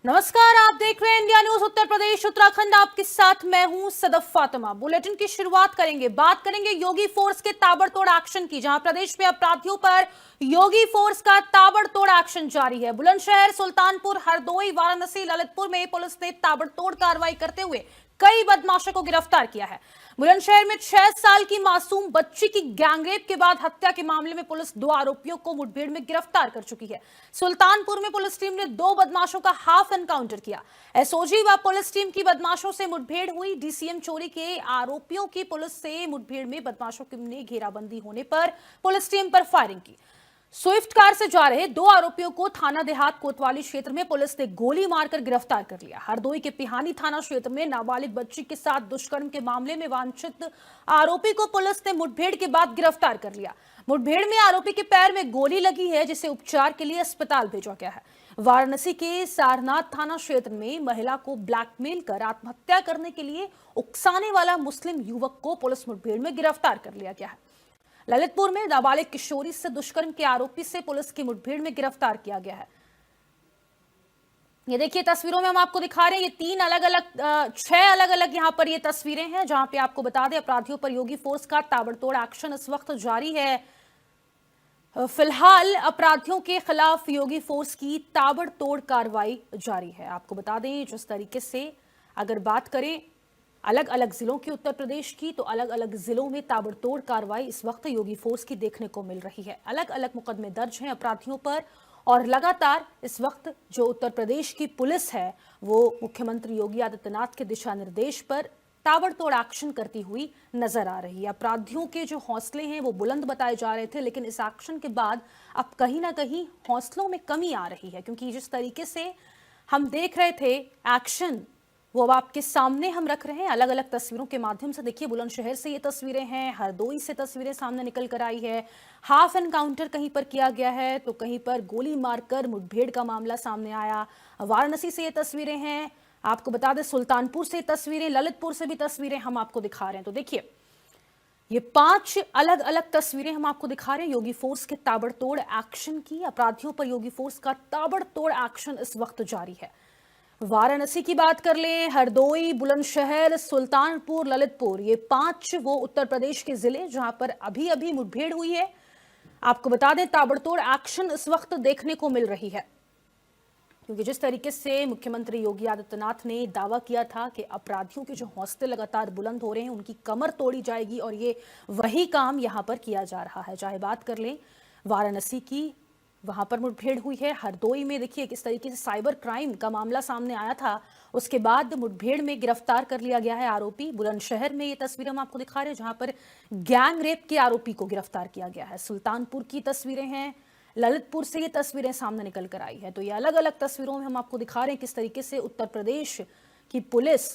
नमस्कार, आप देख रहे हैं इंडिया न्यूज उत्तर प्रदेश उत्तराखंड। आपके साथ मैं हूं सदफ फातिमा। बुलेटिन की शुरुआत करेंगे, बात करेंगे योगी फोर्स के ताबड़तोड़ एक्शन की, जहां प्रदेश में अपराधियों पर योगी फोर्स का ताबड़तोड़ एक्शन जारी है। बुलंदशहर, सुल्तानपुर, हरदोई, वाराणसी, ललितपुर में पुलिस ने ताबड़तोड़ कार्रवाई करते हुए कई बदमाशों को गिरफ्तार किया है। बुलंदशहर में 6 साल की मासूम बच्ची की गैंगरेप के बाद हत्या के मामले में पुलिस 2 आरोपियों को मुठभेड़ में गिरफ्तार कर चुकी है। सुल्तानपुर में पुलिस टीम ने 2 बदमाशों का हाफ एनकाउंटर किया। एसओजी व पुलिस टीम की बदमाशों से मुठभेड़ हुई। डीसीएम चोरी के आरोपियों की पुलिस से मुठभेड़ में बदमाशों ने घेराबंदी होने पर पुलिस टीम पर फायरिंग की। स्विफ्ट कार से जा रहे 2 आरोपियों को थाना देहात कोतवाली क्षेत्र में पुलिस ने गोली मारकर गिरफ्तार कर लिया। हरदोई के पिहानी थाना क्षेत्र में नाबालिग बच्ची के साथ दुष्कर्म के मामले में वांछित आरोपी को पुलिस ने मुठभेड़ के बाद गिरफ्तार कर लिया। मुठभेड़ में आरोपी के पैर में गोली लगी है, जिसे उपचार के लिए अस्पताल भेजा गया है। वाराणसी के सारनाथ थाना क्षेत्र में महिला को ब्लैकमेल कर आत्महत्या करने के लिए उकसाने वाला मुस्लिम युवक को पुलिस मुठभेड़ में गिरफ्तार कर लिया गया है। ललितपुर में नाबालिग किशोरी से दुष्कर्म के आरोपी से पुलिस की मुठभेड़ में गिरफ्तार किया गया है। ये देखिए, तस्वीरों में हम आपको दिखा रहे हैं, ये 6 अलग अलग यहां पर ये तस्वीरें हैं, जहां पे आपको बता दें अपराधियों पर योगी फोर्स का ताबड़तोड़ एक्शन इस वक्त जारी है। फिलहाल अपराधियों के खिलाफ योगी फोर्स की ताबड़तोड़ कार्रवाई जारी है। आपको बता दें, जिस तरीके से अगर बात करें अलग अलग जिलों की उत्तर प्रदेश की, तो अलग अलग जिलों में ताबड़तोड़ कार्रवाई इस वक्त योगी फोर्स की देखने को मिल रही है। अलग अलग मुकदमे दर्ज हैं अपराधियों पर, और लगातार इस वक्त जो उत्तर प्रदेश की पुलिस है वो मुख्यमंत्री योगी आदित्यनाथ के दिशा निर्देश पर ताबड़तोड़ एक्शन करती हुई नजर आ रही है। अपराधियों के जो हौसले हैं वो बुलंद बताए जा रहे थे, लेकिन इस एक्शन के बाद अब कहीं ना कहीं हौसलों में कमी आ रही है, क्योंकि जिस तरीके से हम देख रहे थे एक्शन, वो अब आपके सामने हम रख रहे हैं अलग अलग तस्वीरों के माध्यम से। देखिए, बुलंदशहर से ये तस्वीरें हैं, हरदोई से तस्वीरें सामने निकल कर आई है। हाफ एनकाउंटर कहीं पर किया गया है तो कहीं पर गोली मारकर मुठभेड़ का मामला सामने आया। वाराणसी से ये तस्वीरें हैं, आपको बता दें सुल्तानपुर से तस्वीरें, ललितपुर से भी तस्वीरें हम आपको दिखा रहे हैं। तो देखिए, ये 5 अलग अलग तस्वीरें हम आपको दिखा रहे हैं योगी फोर्स के ताबड़तोड़ एक्शन की। अपराधियों पर योगी फोर्स का ताबड़तोड़ एक्शन इस वक्त जारी है। वाराणसी की बात कर लें, हरदोई, बुलंदशहर, सुल्तानपुर, ललितपुर, ये 5 वो उत्तर प्रदेश के जिले जहां पर अभी अभी मुठभेड़ हुई है। आपको बता दें, ताबड़तोड़ एक्शन इस वक्त देखने को मिल रही है, क्योंकि जिस तरीके से मुख्यमंत्री योगी आदित्यनाथ ने दावा किया था कि अपराधियों के जो हौसले लगातार बुलंद हो रहे हैं उनकी कमर तोड़ी जाएगी, और ये वही काम यहां पर किया जा रहा है। चाहे बात कर लें वाराणसी की, वहां पर मुठभेड़ हुई है। हरदोई में देखिए किस तरीके से साइबर क्राइम का मामला सामने आया था, उसके बाद मुठभेड़ में गिरफ्तार कर लिया गया है आरोपी। बुलंदशहर में ये तस्वीर हम आपको दिखा रहे हैं, जहां पर गैंग रेप के आरोपी को गिरफ्तार किया गया है। सुल्तानपुर की तस्वीरें हैं, ललितपुर से ये तस्वीरें सामने निकल कर आई है। तो ये अलग अलग तस्वीरों में हम आपको दिखा रहे हैं किस तरीके से उत्तर प्रदेश की पुलिस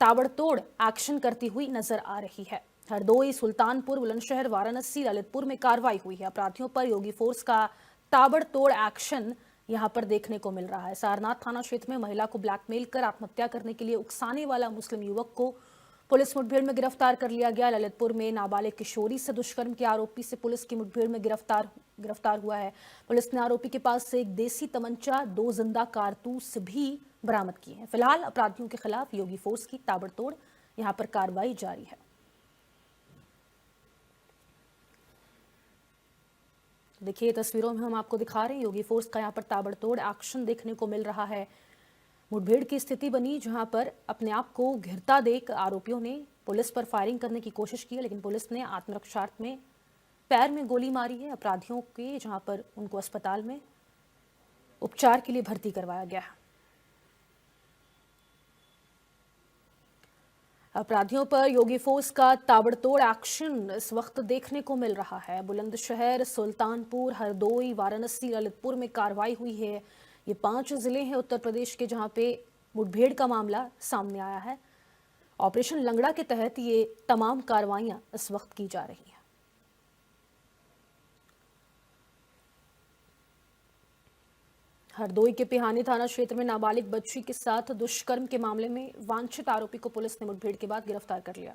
ताबड़तोड़ एक्शन करती हुई नजर आ रही है। हरदोई, सुल्तानपुर, बुलंदशहर, वाराणसी, ललितपुर में कार्रवाई हुई है। अपराधियों पर योगी फोर्स का ताबड़तोड़ एक्शन यहां पर देखने को मिल रहा है। सारनाथ थाना क्षेत्र में महिला को ब्लैकमेल कर आत्महत्या करने के लिए उकसाने वाला मुस्लिम युवक को पुलिस मुठभेड़ में गिरफ्तार कर लिया गया। ललितपुर में नाबालिग किशोरी से दुष्कर्म के आरोपी से पुलिस की मुठभेड़ में गिरफ्तार हुआ है। पुलिस ने आरोपी के पास से एक देसी तमंचा, 2 जिंदा कारतूस भी बरामद किए हैं। फिलहाल अपराधियों के खिलाफ योगी फोर्स की ताबड़तोड़ यहां पर कार्रवाई जारी है। देखिए, तस्वीरों में हम आपको दिखा रहे हैं योगी फोर्स का यहां पर ताबड़तोड़ एक्शन देखने को मिल रहा है। मुठभेड़ की स्थिति बनी, जहां पर अपने आप को घिरता देख आरोपियों ने पुलिस पर फायरिंग करने की कोशिश की, लेकिन पुलिस ने आत्मरक्षार्थ में पैर में गोली मारी है अपराधियों के, जहां पर उनको अस्पताल में उपचार के लिए भर्ती करवाया गया है। अपराधियों पर योगी फोर्स का ताबड़तोड़ एक्शन इस वक्त देखने को मिल रहा है। बुलंदशहर, सुल्तानपुर, हरदोई, वाराणसी, ललितपुर में कार्रवाई हुई है। ये 5 जिले हैं उत्तर प्रदेश के जहां पे मुठभेड़ का मामला सामने आया है। ऑपरेशन लंगड़ा के तहत ये तमाम कार्रवाइयां इस वक्त की जा रही हैं। हरदोई के पिहानी थाना क्षेत्र में नाबालिग बच्ची के साथ दुष्कर्म के मामले में वांछित आरोपी को पुलिस ने मुठभेड़ के बाद गिरफ्तार कर लिया।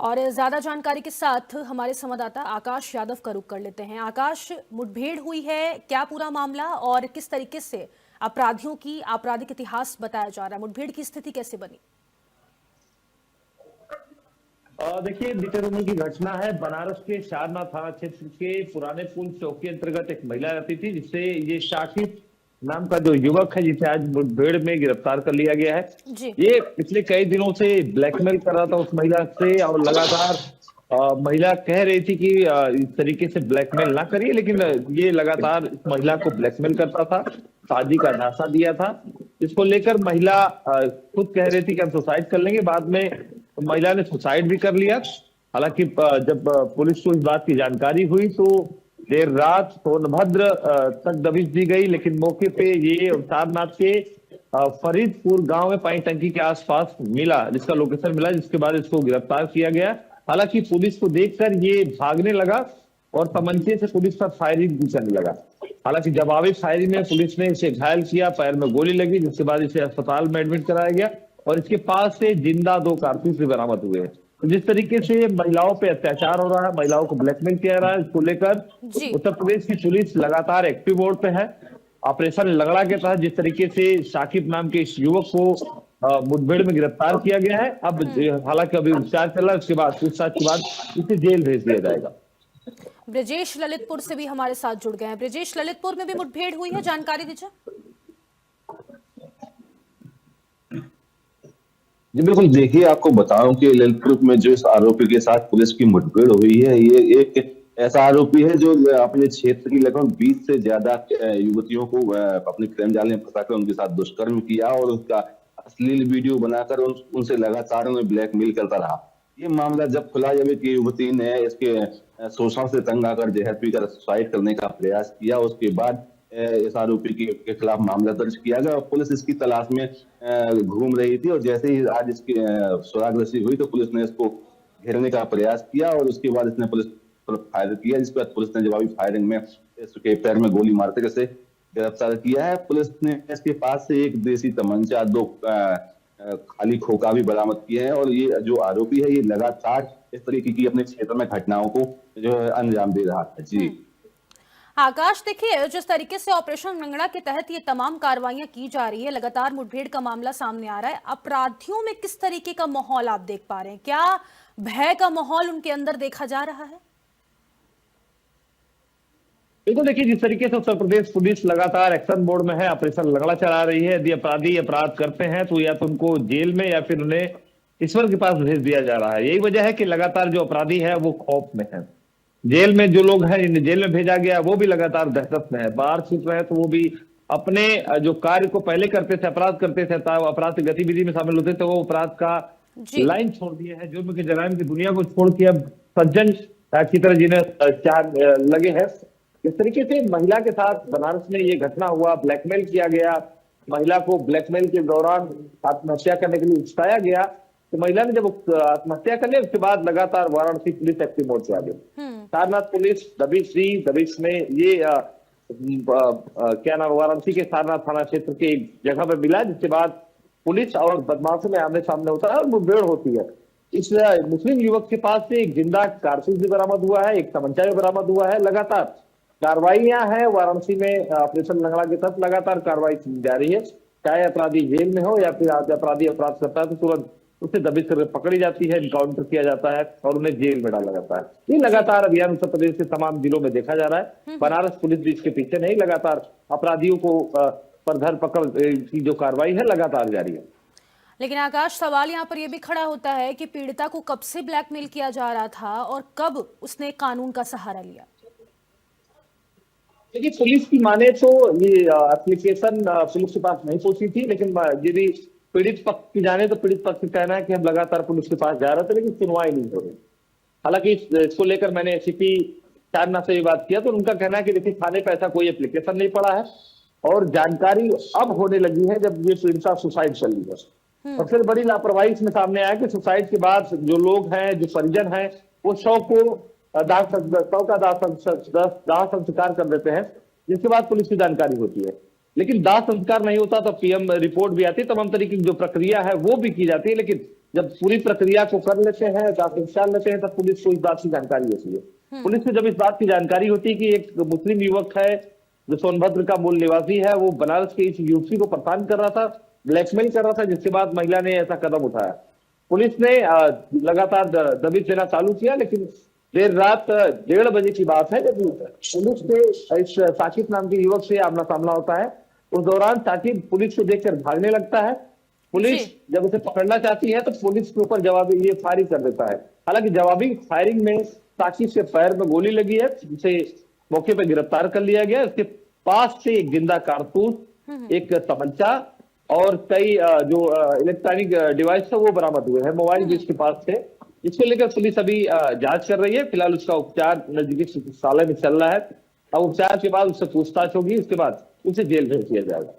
और ज्यादा जानकारी के साथ हमारे संवाददाता आकाश यादव का रुख कर लेते हैं। आकाश, मुठभेड़ हुई है, क्या पूरा मामला और किस तरीके से अपराधियों की आपराधिक इतिहास बताया जा रहा है? मुठभेड़ की स्थिति कैसे बनी? देखिए, बीते दिनों की घटना है। बनारस के शारनाथ थाना क्षेत्र के पुराने पुल चौकी अंतर्गत एक महिला रहती थी, जिससे ये शाकिब नाम का जो युवक है, जिसे आज मुठभेड़ में गिरफ्तार कर लिया गया है। जी। ये पिछले कई दिनों से ब्लैकमेल कर रहा था उस महिला से, और लगातार महिला कह रही थी कि इस तरीके से ब्लैकमेल ना करिए, लेकिन ये लगातार इस महिला को ब्लैकमेल करता था, शादी का झांसा दिया था। इसको लेकर महिला खुद कह रही थी कि हम सुसाइड कर लेंगे। बाद में महिला ने सुसाइड भी कर लिया। हालांकि जब पुलिस को इस बात की जानकारी हुई तो देर रात सोनभद्र तक दबिश दी गई, लेकिन मौके पे ये सारनाथ के फरीदपुर गांव में पानी टंकी के आसपास मिला, जिसका लोकेशन मिला, जिसके बाद इसको गिरफ्तार किया गया। हालांकि पुलिस को देखकर ये भागने लगा और तमंचे से पुलिस पर फायरिंग भी करने लगा। हालांकि जवाबी फायरिंग में पुलिस ने इसे घायल किया, पैर में गोली लगी, जिसके बाद इसे अस्पताल में एडमिट कराया गया और इसके पास से जिंदा 2 कारतूस भी बरामद हुए हैं। तो जिस तरीके से महिलाओं पे अत्याचार हो रहा है, महिलाओं को ब्लैकमेल किया जा रहा है, इसको लेकर उत्तर प्रदेश की पुलिस लगातार एक्टिव मोड पे है। ऑपरेशन लंगड़ा के तहत जिस तरीके से शाकिब नाम के इस युवक को मुठभेड़ में गिरफ्तार किया गया है, अब हालांकि अभी उपचार चल रहा है, उसके बाद पूछताछ के बाद इसे जेल भेज दिया जाएगा। ब्रजेश ललितपुर से भी हमारे साथ जुड़ गए हैं। ब्रजेश, ललितपुर में भी मुठभेड़ हुई है, जानकारी दीजिए। जी बिल्कुल, देखिए आपको बताऊं कि ललितपुर में जो इस आरोपी के साथ पुलिस की मुठभेड़ हुई है, ये एक ऐसा आरोपी है जो अपने क्षेत्र की लगभग 20 से ज्यादा युवतियों को अपने प्रेम जाल में फंसाकर उनके साथ दुष्कर्म किया और उसका अश्लील वीडियो बनाकर उनसे लगातार उन्हें ब्लैकमेल करता रहा। ये मामला जब खुला, जब एक युवती ने इसके शोषण से तंग आकर जहर पीकर सुसाइड करने का प्रयास किया, उसके बाद इस आरोपी के खिलाफ मामला दर्ज किया गया और पुलिस इसकी तलाश में घूम रही थी। और जैसे ही आज इसकी सुरागरसी हुई तो पुलिस ने इसको घेरने का प्रयास किया और उसके बाद इसने पुलिस पर फायर किया, जिसके बाद पुलिस ने जवाबी फायरिंग में इसके पैर में गोली मारकर इसे गिरफ्तार किया है। पुलिस ने इसके पास से एक देसी तमंचा, 2 खाली खोखा भी बरामद किए हैं और ये जो आरोपी है, ये लगातार इस तरीके की अपने क्षेत्र में घटनाओं को जो है अंजाम दे रहा है। जी आकाश, देखिए, जिस तरीके से ऑपरेशन लंगड़ा के तहत ये तमाम कार्रवाइयां की जा रही है, लगातार मुठभेड़ का मामला सामने आ रहा है, अपराधियों में किस तरीके का माहौल आप देख पा रहे हैं? क्या भय का माहौल उनके अंदर देखा जा रहा है? बिल्कुल, देखिए, जिस तरीके से उत्तर प्रदेश पुलिस लगातार एक्शन मोड में है, ऑपरेशन लंगड़ा चला रही है। यदि अपराधी अपराध करते हैं तो या तो उनको जेल में या फिर उन्हें ईश्वर के पास भेज दिया जा रहा है। यही वजह है कि लगातार जो अपराधी है वो खौफ में है। जेल में जो लोग हैं, जिन्हें जेल में भेजा गया, वो भी लगातार दहशत में है। बाहर छूट रहे तो वो भी अपने जो कार्य को पहले करते थे, अपराध करते थे, अपराध की गतिविधि में शामिल होते थे, वो अपराध का लाइन छोड़ दिए है। जुर्म के जराइम की दुनिया को छोड़ के अब सज्जन की तरह जिन्हें चार लगे हैं। इस तरीके से महिला के साथ बनारस में ये घटना हुआ, ब्लैकमेल किया गया, महिला को ब्लैकमेल के दौरान आत्महत्या करने के लिए उकसाया गया। तो महिला ने जब आत्महत्या कर लिया, उसके बाद लगातार वाराणसी पुलिस एक्टिव मोड पे आ गई। सारनाथ पुलिस दबिश दी, दबिश में ये क्या नाम, वाराणसी के सारनाथ थाना क्षेत्र के एक जगह पर मिला, जिसके बाद पुलिस और बदमाशों में आमने सामने होता है और मुठभेड़ होती है। इस मुस्लिम युवक के पास से एक जिंदा कारतूस भी बरामद हुआ है, एक तमंचा भी बरामद हुआ है। लगातार कार्रवाइयां हैं वाराणसी में, ऑपरेशन लंगड़ा के तहत लगातार कार्रवाई की जा रही है। चाहे अपराधी जेल में हो या फिर अपराधी अपराध करता है तो तुरंत उसे दबिश करके पकड़ी जाती है, इनकाउंटर किया जाता है और उन्हें जेल में डाला जाता है। ये लगातार अभियान उत्तर प्रदेश के तमाम जिलों में देखा जा रहा है। बनारस पुलिस भी इसके पीछे नहीं, लगातार अपराधियों को पर धरपकड़ की जो कार्रवाई है लगातार जारी है। लेकिन आकाश, सवाल यहाँ पर यह भी खड़ा होता है कि पीड़िता को कब से ब्लैकमेल किया जा रहा था और कब उसने कानून का सहारा लिया? देखिए, पुलिस की माने तो ये एप्लीकेशन पुलिस के पास नहीं पहुंची थी, लेकिन यदि पीड़ित पक्ष की जाने तो पीड़ित पक्ष का कहना है कि हम लगातार पुलिस के पास जा रहे थे, लेकिन सुनवाई नहीं हो रही। हालांकि इसको लेकर मैंने एसीपी सारनाथ से भी बात किया तो उनका कहना है कि देखिए, थाने पर ऐसा कोई एप्लीकेशन नहीं पड़ा है और जानकारी अब होने लगी है जब ये पीड़िता सुसाइड कर ली है। और फिर बड़ी लापरवाही इसमें सामने आया कि सुसाइड के बाद जो लोग हैं, जो परिजन हैं, वो शव का दाह संस्कार कर देते हैं, जिसके बाद पुलिस की जानकारी होती है। लेकिन दाह संस्कार नहीं होता तो पीएम रिपोर्ट भी आती है, तमाम तरीके की जो प्रक्रिया है वो भी की जाती है, लेकिन जब पूरी प्रक्रिया को कर लेते हैं, जांच लेते हैं, तब पुलिस को इस बात की जानकारी होती है। पुलिस को जब इस बात की जानकारी होती है कि एक मुस्लिम युवक है जो सोनभद्र का मूल निवासी है, वो बनारस की इस युवती को परेशान कर रहा था, ब्लैकमेल कर रहा था, जिसके बाद महिला ने ऐसा कदम उठाया। पुलिस ने लगातार दबिश देना चालू किया, लेकिन देर रात 1:30 बजे की बात है जब पुलिस के इस साकिब नाम के युवक से आमना सामना होता है। उस दौरान साकिब पुलिस को देखकर भागने लगता है। पुलिस जब उसे पकड़ना चाहती है तो पुलिस के ऊपर जवाबी ये फायरिंग कर देता है। हालांकि जवाबी फायरिंग में साकिब के पैर में गोली लगी है, जिसे मौके पर गिरफ्तार कर लिया गया। उसके पास से एक जिंदा कारतूस, एक तमंचा और कई जो इलेक्ट्रॉनिक डिवाइस है वो बरामद हुए हैं। मोबाइल भी इसके पास थे। इसको लेकर पुलिस अभी जांच कर रही है। फिलहाल उसका उपचार नजदीकी चिकित्सालय में चल रहा है। अब उपचार के बाद उससे पूछताछ होगी, उसके बाद उसे जेल भेज दिया जाएगा।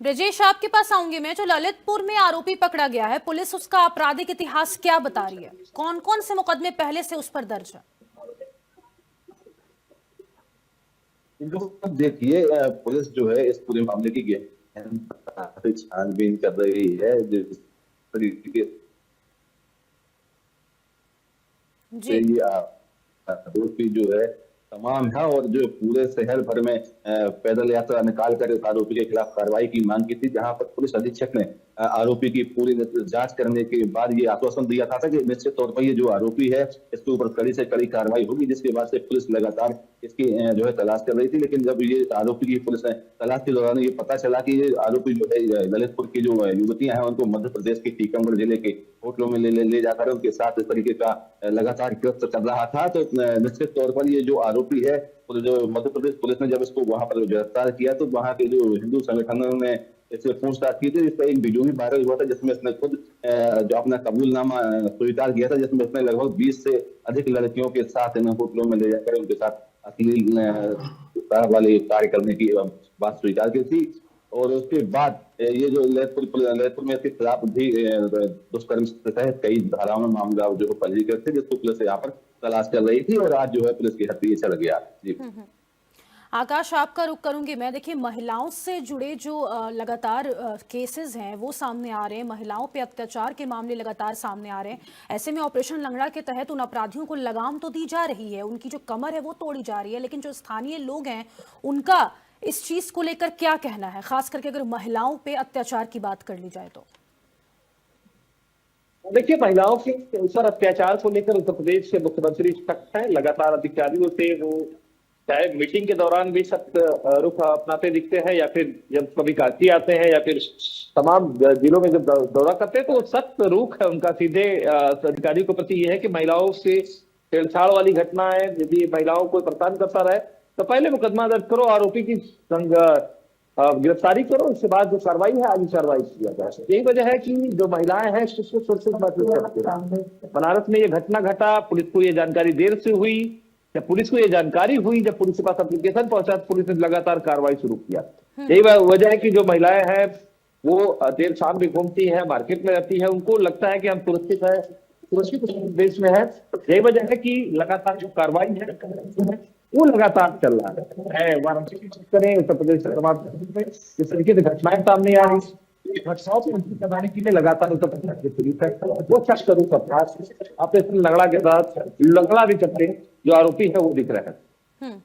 ब्रजेश, आपके पास आऊंगी मैं। जो ललितपुर में आरोपी पकड़ा गया है, पुलिस उसका आपराधिक इतिहास क्या बता रही है? कौन कौन से मुकदमे पहले से उस पर दर्ज है? देखिए, पुलिस जो है इस पूरे मामले की गहन छानबीन कर रही है। जिस तरीके से ये आरोपी जो है तमाम है, और जो पूरे शहर भर में पैदल यात्रा निकाल कर इस आरोपी के खिलाफ कार्रवाई की मांग की थी, जहां पर पुलिस अधीक्षक ने आरोपी की पूरी जांच करने के बाद ये आश्वासन दिया था कि निश्चित तौर पर ये जो आरोपी है इसके ऊपर कड़ी से कड़ी कार्रवाई होगी। जिसके बाद से पुलिस लगातार इसकी जो है तलाश कर रही थी। लेकिन जब ये आरोपी की पुलिस ने तलाश के दौरान ये पता चला कि ये आरोपी जो है ललितपुर की जो युवतियां हैं उनको मध्य प्रदेश के टीकमगढ़ जिले के होटलों में ले जाकर उनके साथ इस तरीके का लगातार गिरफ्त कर रहा था। तो निश्चित तौर पर ये जो आरोपी है, जो मध्य प्रदेश पुलिस ने जब इसको वहां पर गिरफ्तार किया तो वहां के जो हिंदू संगठनों ने इससे पूछताछ की थी। इसका एक वीडियो भी वायरल हुआ था जिसमें इसने खुद जो अपना कबूलनामा स्वीकार किया था, जिसमें इसने लगभग 20 से अधिक लड़कियों के साथ इन होटलों में ले जाकर उनके साथ अश्लील वाले कार्य करने की बात स्वीकार की थी। और उसके बाद ये जो ललितपुर में इसके खिलाफ भी दुष्कर्म के तहत कई धाराओं में मामला जो पंजीकृत थे, जिसको पुलिस यहाँ पर तलाश कर रही थी और आज जो है पुलिस के हाथ ये चल गया। जी आकाश, आपका रुख करूंगी मैं। देखिए, महिलाओं से जुड़े जो लगातार केसेस हैं वो सामने आ रहे हैं। महिलाओं पे अत्याचार के मामले लगातार सामने आ रहे हैं। ऐसे में ऑपरेशन लंगड़ा के तहत उन अपराधियों को लगाम तो दी जा रही है, उनकी जो कमर है वो तोड़ी जा रही है, लेकिन जो स्थानीय लोग हैं उनका इस चीज को लेकर क्या कहना है, खास करके अगर महिलाओं पे अत्याचार की बात कर ली जाए तो? देखिए, महिलाओं के ऊपर अत्याचार को लेकर उत्तर प्रदेश के मुख्यमंत्री सख्त है। लगातार अधिकारियों से वो चाहे मीटिंग के दौरान भी सख्त रुख अपनाते दिखते हैं, या फिर जब कभी काशी आते हैं, या फिर तमाम जिलों में जब दौरा करते हैं, तो सख्त रुख है उनका सीधे अधिकारियों के प्रति ये है कि महिलाओं से छेड़छाड़ वाली घटनाएं, यदि महिलाओं को परेशान करता रहे तो पहले मुकदमा दर्ज करो, आरोपी की गिरफ्तारी करो, इसके बाद जो कार्रवाई है आगे कार्रवाई किया जाए। यही वजह है कि जो महिलाएं हैं उसको सुरक्षित महसूस करती हैं। बनारस में ये घटना घटा, पुलिस को ये जानकारी देर से हुई। जब पुलिस को ये जानकारी हुई, जब पुलिस के पास एप्लीकेशन पहुंचा, पुलिस ने लगातार कार्रवाई शुरू किया। यही वजह है कि जो महिलाएं हैं वो देर शाम भी घूमती है, मार्केट में रहती है, उनको लगता है कि हम सुरक्षित देश में है। यही वजह है कि लगातार जो कार्रवाई है वो लगातार चल रहा है। वाराणसी की बात करें, उत्तर प्रदेश से तमाम इस तरीके से घटनाएं सामने आ रही, घटनाओं को कराने के लिए लगातार उत्तर प्रदेश की पुलिस है वो सख्त कदम ऑपरेशन लंगड़ा के साथ लंगड़ा भी करते जो आरोपी है वो दिख रहे हैं।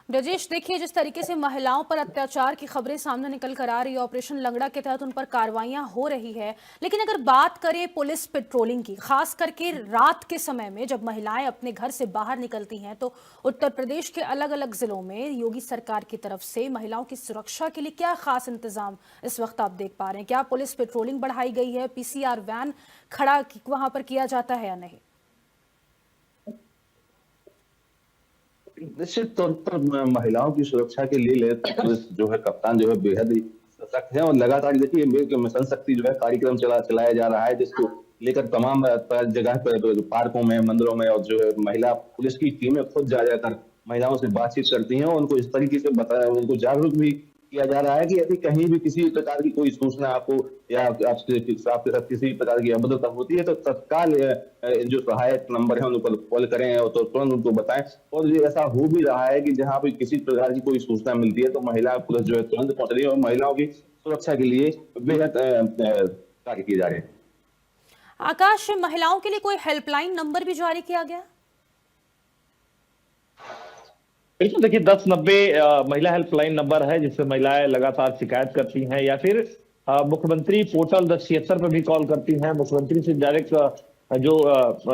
ब्रजेश, देखिए, जिस तरीके से महिलाओं पर अत्याचार की खबरें सामने निकल कर आ रही है, ऑपरेशन लंगड़ा के तहत उन पर कार्रवाइयां हो रही है, लेकिन अगर बात करें पुलिस पेट्रोलिंग की, खास करके रात के समय में जब महिलाएं अपने घर से बाहर निकलती हैं, तो उत्तर प्रदेश के अलग अलग जिलों में योगी सरकार की तरफ से महिलाओं की सुरक्षा के लिए क्या खास इंतजाम इस वक्त आप देख पा रहे हैं? क्या पुलिस पेट्रोलिंग बढ़ाई गई है? PCR वैन खड़ा वहां पर किया जाता है या नहीं? निश्चित तौर पर महिलाओं की सुरक्षा के लिए पुलिस जो है कप्तान जो है बेहद ही सशक्त है। और लगातार देखिए मिशन शक्ति जो है कार्यक्रम चलाया जा रहा है, जिसको लेकर तमाम जगह पर पार्कों में, मंदिरों में, और जो है महिला पुलिस की टीमें खुद जाकर महिलाओं से बातचीत करती हैं और उनको इस तरीके से बताया, उनको जागरूक भी किया जा रहा है कि यदि कहीं भी किसी प्रकार की कोई सूचना आपको या आपके साथ किसी प्रकार की अभद्रता होती है तो तत्काल जो सहायक नंबर है उन पर कॉल करें और तो तुरंत उनको बताएं। और ये ऐसा हो भी रहा है कि जहां भी किसी प्रकार की कोई सूचना मिलती है तो महिला पुलिस जो है तुरंत पहुंच रही है और महिलाओं की सुरक्षा के लिए बेहद कार्य किए जा रहे हैं। आकाश, महिलाओं के लिए कोई हेल्पलाइन नंबर भी जारी किया गया? बिल्कुल, देखिए 1090 महिला हेल्पलाइन नंबर है जिससे महिलाएं लगातार शिकायत करती हैं या फिर मुख्यमंत्री पोर्टल 1076 पर भी कॉल करती हैं। मुख्यमंत्री से डायरेक्ट जो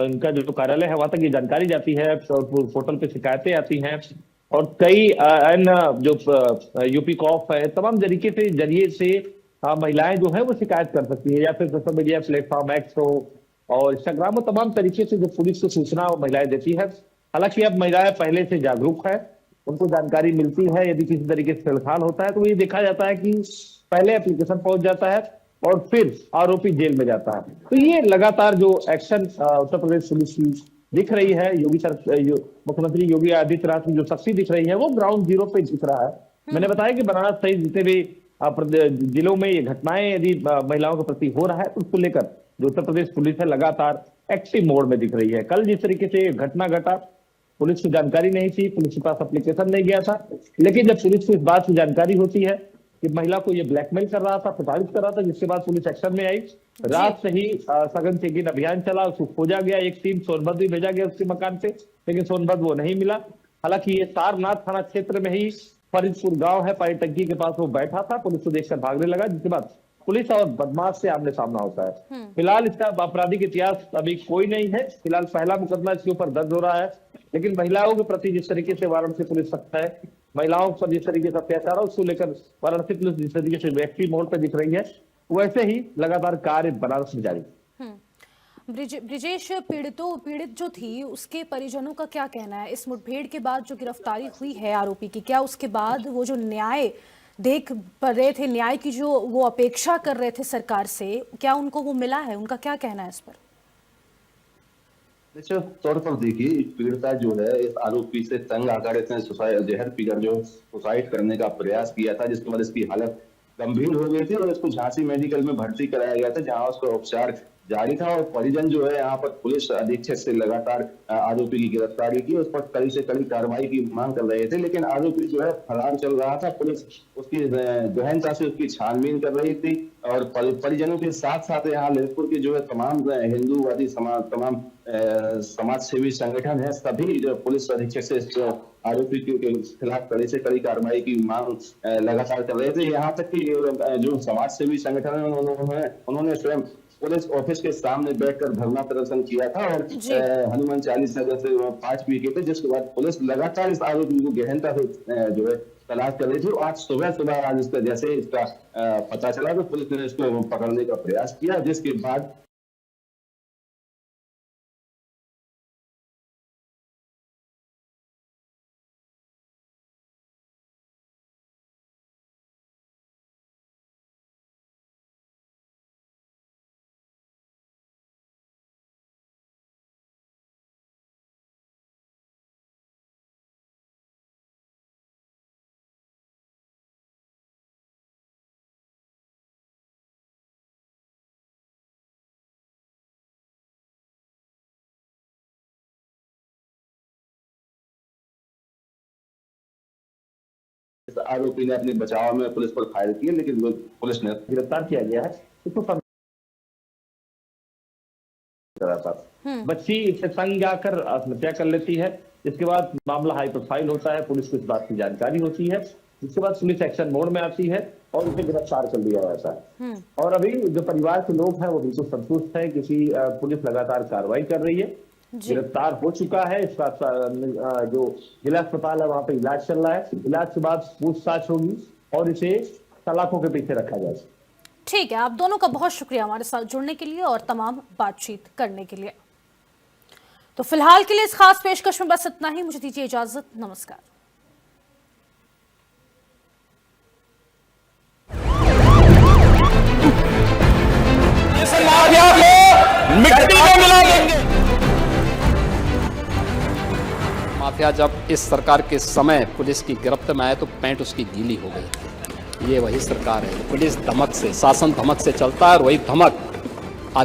इनका जो कार्यालय है वहां तक ये जानकारी जाती है, पोर्टल पे शिकायतें आती हैं और कई अन्य जो यूपी कॉप है, तमाम जरिए से महिलाएं जो है वो शिकायत कर सकती है, या फिर सोशल मीडिया प्लेटफॉर्म एक्स हो और इंस्टाग्राम हो, तमाम तरीके से जो पुलिस को सूचना महिलाएं देती है। हालांकि अब महिलाएं पहले से जागरूक है, उनको जानकारी मिलती है, यदि किसी तरीके से छेड़छाड़ होता है तो ये देखा जाता है कि पहले एप्लीकेशन पहुंच जाता है और फिर आरोपी जेल में जाता है। तो ये लगातार जो एक्शन उत्तर प्रदेश पुलिस की दिख रही है, मुख्यमंत्री योगी आदित्यनाथ की जो सख्ती दिख रही है वो ग्राउंड जीरो पे दिख रहा है। मैंने बताया कि बनारस सहित जितने भी जिलों में ये घटनाएं यदि महिलाओं के प्रति हो रहा है तो उसको लेकर जो उत्तर प्रदेश पुलिस है लगातार एक्टिव मोड में दिख रही है। कल जिस तरीके से घटना घटा, पुलिस को जानकारी नहीं थी, पुलिस के पास एप्लीकेशन नहीं गया था, लेकिन जब पुलिस को इस बात की जानकारी होती है कि महिला को ये ब्लैकमेल कर रहा था, प्रताड़ित कर रहा था, जिसके बाद पुलिस एक्शन में आई। रात से ही सघन चेकिंग अभियान चला, उसको खोजा गया, एक टीम सोनभद्र भी भेजा गया उसके मकान पे, लेकिन सोनभद्र वो नहीं मिला। हालांकि ये सारनाथ थाना क्षेत्र में ही फरीदपुर गांव है, पानी टंकी के पास वो बैठा था, पुलिस को देखकर भागने लगा, जिसके बाद पुलिस और बदमाश से आमने सामना होता है। फिलहाल इसका आपराधिक इतिहास अभी कोई नहीं है, फिलहाल पहला मुकदमा इसके ऊपर दर्ज हो रहा है, लेकिन महिलाओं के प्रति जिस तरीके से वाराणसी पुलिस सख्त है, महिलाओं पर जिस तरीके से अत्याचार है उसको लेकर वाराणसी पुलिस जिस तरीके से एक्टिव मोड पर दिख रही है, वैसे ही लगातार कार्य बनारस में जारी। ब्रिजेश, पीड़ित जो थी उसके परिजनों का क्या कहना है इस मुठभेड़ के बाद जो गिरफ्तारी हुई है आरोपी की? क्या उसके बाद वो जो न्याय देख पा रहे थे, न्याय की जो वो अपेक्षा कर रहे थे सरकार से, क्या उनको वो मिला है? उनका क्या कहना है इस पर? तौर पर देखिए, पीड़िता जो है इस आरोपी से तंग आकर इसने जहर पीकर जो सुसाइड करने का प्रयास किया था, जिसके बाद इसकी हालत गंभीर हो गई थी और इसको झांसी मेडिकल में भर्ती कराया गया था, जहां उसका उपचार जारी था। और परिजन जो है यहाँ पर पुलिस अधीक्षक से लगातार आरोपी की गिरफ्तारी की, उस पर कड़ी से कड़ी कार्रवाई की मांग कर रहे थे, लेकिन आरोपी जो है फरार चल रहा था। पुलिस उसकी गहनता से उसकी छानबीन कर रही थी और परिजनों के साथ साथ यहाँ ललितपुर के जो है तमाम हिंदूवादी तमाम समाज सेवी संगठन है, सभी जो पुलिस अधीक्षक से आरोपी के खिलाफ कड़ी से कड़ी कार्रवाई की मांग लगातार कर रहे थे। यहाँ तक कि जो समाज सेवी संगठन है उन्होंने स्वयं पुलिस ऑफिस के सामने बैठकर धरना प्रदर्शन किया था और हनुमान चालीसा जैसे पाठ भी किए थे, जिसके बाद पुलिस लगातार इस आरोपी को गहनता से जो है तलाश कर रही थी। आज सुबह आज इसका जैसे इसका पता चला तो पुलिस ने इसको पकड़ने का प्रयास किया, जिसके बाद आरोपी ने अपने बचाव में पुलिस पर फायर किया, लेकिन पुलिस ने गिरफ्तार किया गया है। इसको बच्ची इससे तंग आकर आत्महत्या कर लेती है, जिसके बाद मामला हाई प्रोफाइल होता है, पुलिस को इस बात की जानकारी होती है, जिसके बाद पुलिस एक्शन मोड में आती है और उसे गिरफ्तार कर लिया जाता है। और अभी जो परिवार के लोग हैं वो बिल्कुल संतुष्ट है, किसी पुलिस लगातार कार्रवाई कर रही है, गिरफ्तार हो चुका है। इसका जो जिला अस्पताल है वहां पे इलाज चल रहा है, इलाज के बाद पूछताछ होगी और इसे सलाखों के पीछे रखा जाएगा। ठीक है, आप दोनों का बहुत शुक्रिया हमारे साथ जुड़ने के लिए और तमाम बातचीत करने के लिए। तो फिलहाल के लिए इस खास पेशकश में बस इतना ही, मुझे दीजिए इजाजत, नमस्कार। मिट्टी में मिला देंगे। माफिया जब इस सरकार के समय पुलिस की गिरफ्त में आए तो पैंट उसकी गीली हो गई। ये वही सरकार है, पुलिस धमक से, शासन धमक से चलता है और वही धमक